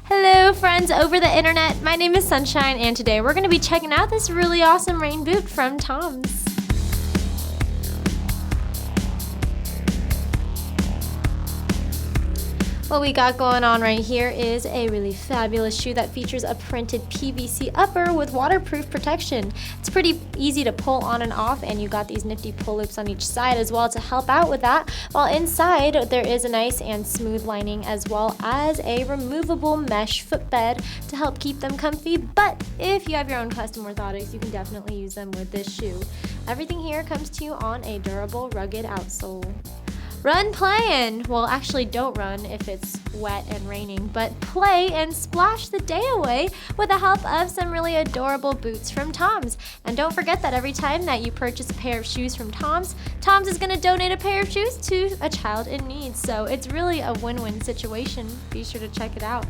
Hello friends over the internet, my name is Sunshine and today we're going to be checking out this really awesome rain boot from TOMS. What we got going on right here is a really fabulous shoe that features a printed PVC upper with waterproof protection. It's pretty easy to pull on and off, and you got these nifty pull loops on each side as well to help out with that. While inside there is a nice and smooth lining as well as a removable mesh footbed to help keep them comfy. But if you have your own custom orthotics, you can definitely use them with this shoe. Everything here comes to you on a durable, rugged outsole. Run playing! Well, actually don't run if it's wet and raining, but play and splash the day away with the help of some really adorable boots from TOMS. And don't forget that every time that you purchase a pair of shoes from TOMS, TOMS is going to donate a pair of shoes to a child in need. So it's really a win-win situation. Be sure to check it out.